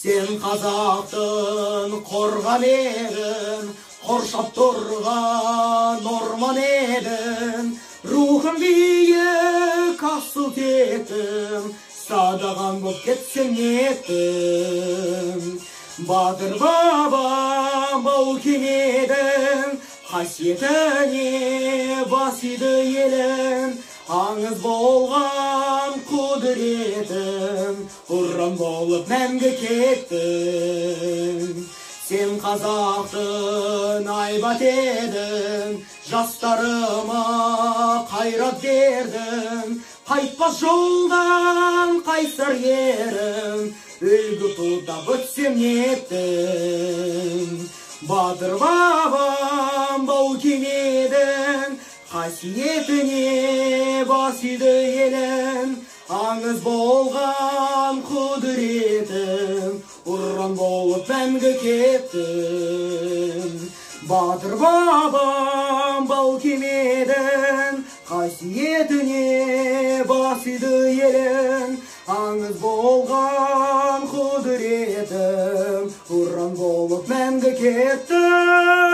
Sen қазақтың қорған едің, қоршап тұрған орман едің. Рухым биік асыл тектім, садаған боп кетсең еттім. Батыр бабам бау кемедің, қасиетіне бас иді елім. Аңыз болған құдіретім, ұран болып мәңгі кеттім. Сен қазақтың айбат едің, жастарыма қайрат бердің. Қайтпас жолдан қайсар ерім, үлгі тұтап өтсем еттім. Батыр бабам бау кемедің, қасиетіне бас иді елім. Аңыз болған құдіретім, ұран болып мәңгі кеттім. Батыр бабам бау кемедің, қасиетіне бас иді елім. Аңыз болған құдіретім, ұран болып мәңгі кеттім.